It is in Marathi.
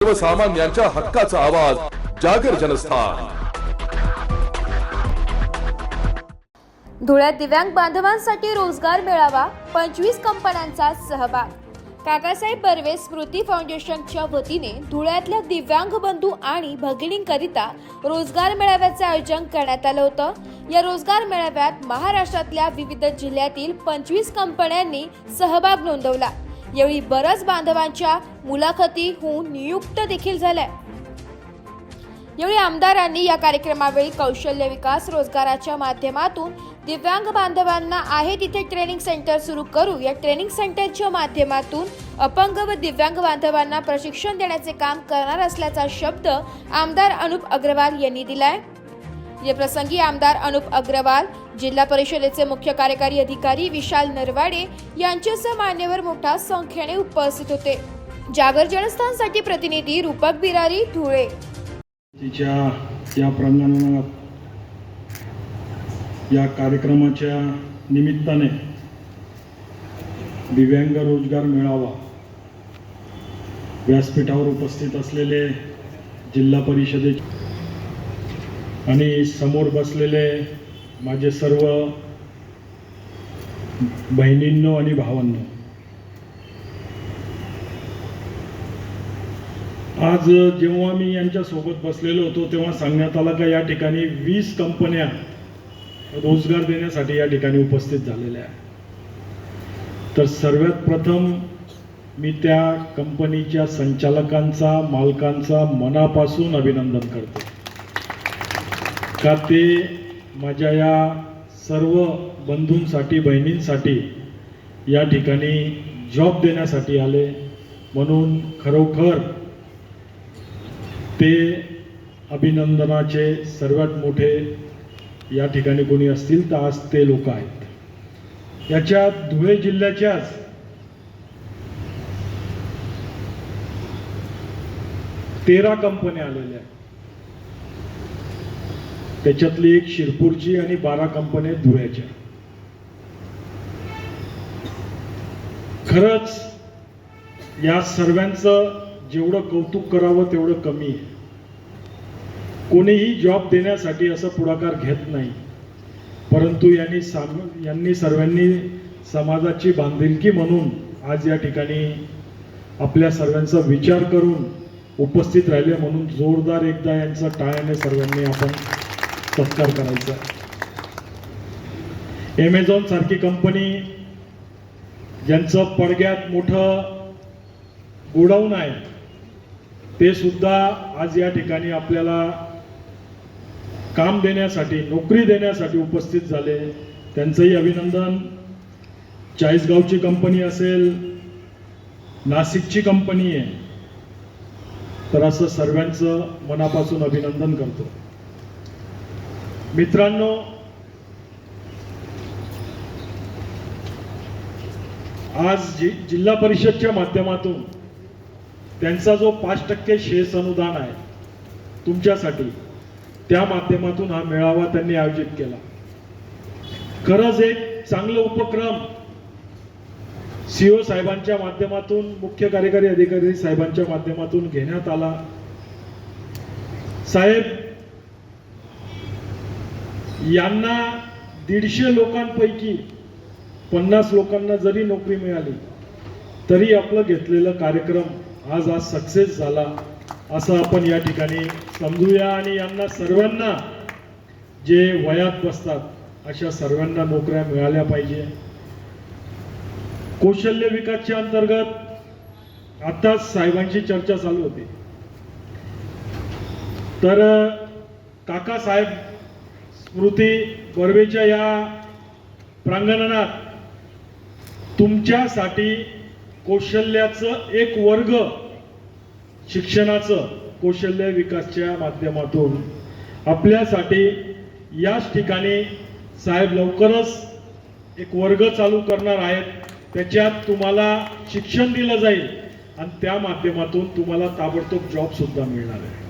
सर्वसामान्यांच्या हक्काचा आवाज जागर जनस्थान। धुळ्यात दिव्यांग बांधवांसाठी रोजगार मेळावा, 25 कंपन्यांचा सहभाग। काकासाहेब बर्वे स्मृती फाउंडेशनच्या वतीने धुळ्यातल्या दिव्यांग बंधू आणि भगिनींकरिता रोजगार मेळाव्याचे आयोजन करण्यात आलं होतं। या रोजगार मेळाव्यात महाराष्ट्रातल्या विविध जिल्ह्यातील 25 कंपन्यांनी सहभाग नोंदवला। यावेळी बऱ्याच बांधवांच्या मुलाखती होऊन नियुक्त देखील झाल्या। यावेळी आमदारांनी या कार्यक्रमावेळी कौशल्य विकास रोजगाराच्या माध्यमातून दिव्यांग बांधवांना आहे तिथे ट्रेनिंग सेंटर सुरू करू, या ट्रेनिंग सेंटरच्या माध्यमातून अपंग व दिव्यांग बांधवांना प्रशिक्षण देण्याचे काम करणार असल्याचा शब्द आमदार अनुप अग्रवाल यांनी दिलाय। या प्रसंगी आमदार अनुप अग्रवाल, जिल्हा परिषदेचे मुख्य कार्यकारी अधिकारी विशाल नरवाडे यांच्यासह मान्यवर मोठ्या संख्येने उपस्थित होते। जागर जनस्थानसाठी प्रतिनिधी रूपक बिरारी, धुळे। या प्रांगणात या कार्यक्रमाच्या निमित्ताने दिव्यांग रोजगार मेळावा व्यासपीठावर उपस्थित असलेले जिल्हा परिषदेचे आणि समोर बसलेले माझे सर्व बहिणींनो आणि भावांनो, आज जेव्हा मी यांच्या सोबत बसलेलो होतो तेव्हा सांगण्यात आलं का या ठिकाणी 20 कंपन्या रोजगार देण्यासाठी या ठिकाणी उपस्थित झालेल्या आहेत। तर सर्वात प्रथम मी त्या कंपनीच्या संचालकांचा, मालकांचा मनापासून अभिनंदन करतो का ते माझ्या या सर्व बंधूंसाठी, बहिणींसाठी या ठिकाणी जॉब देण्यासाठी आले। म्हणून खरोखर ते अभिनंदनाचे सर्वात मोठे या ठिकाणी कोणी असतील तर आज ते लोक आहेत। याच्यात धुळे जिल्ह्याच्याच 13 कंपन्या आलेल्या आहेत। त्याच्यातली एक शिरपूरची आणि 12 कंपन्या धुळ्याच्या। खरंच या सर्वांचं जेवढं कौतुक करावं तेवढं कमी आहे। कोणीही जॉब देण्यासाठी असं पुढाकार घेत नाही, परंतु यांनी सर्वांनी समाजाची बांधिलकी म्हणून आज या ठिकाणी आपल्या सर्वांचा विचार करून उपस्थित राहिले। म्हणून जोरदार एकदा यांचा टाळ्याने सर्वांनी आपण सत्कार करायचा। ॲमेझॉन सारखी कंपनी, ज्यांचं पडग्यात मोठं गोडाऊन आहे, ते सुद्धा आज या ठिकाणी आपल्याला काम देण्यासाठी, नोकरी देण्यासाठी उपस्थित झाले। त्यांचंही अभिनंदन। चाळीसगावची कंपनी असेल, नाशिकची कंपनी आहे, तर असं सर्वांचं मनापासून अभिनंदन करतो। मित्रांनो, आज जिल्हा परिषदच्या माध्यमातून त्यांचा जो 5% शेअर्स अनुदान आहे तुमच्यासाठी, त्या माध्यमातून हा मेळावा त्यांनी आयोजित केला। खरंच एक चांगला उपक्रम सीओ साहेबांच्या माध्यमातून, मुख्य कार्यकारी अधिकारी साहेबांच्या माध्यमातून घेण्यात आला। साहेब, यांना 150 लोकांपैकी 50 लोकांना जरी नोकरी मिळाली तरी आपलं घेतलेलं कार्यक्रम आज सक्सेस झाला असं आपण या ठिकाणी समजूया। आणि यांना सर्वांना, जे वयात बसतात अशा सर्वांना नोकऱ्या मिळाल्या पाहिजे। कौशल्य विकासच्या अंतर्गत आताच साहेबांची चर्चा चालू होती, तर काकासाहेब स्मृती बर्वेच्या या प्रांगणात तुमच्यासाठी कौशल्याचं एक वर्ग, शिक्षणाचं कौशल्य विकासच्या माध्यमातून आपल्यासाठी याच ठिकाणी साहेब लवकरच एक वर्ग चालू करणार आहेत। त्याच्यात तुम्हाला शिक्षण दिलं जाईल आणि त्या माध्यमातून तुम्हाला ताबडतोब जॉब सुद्धा मिळणार आहे।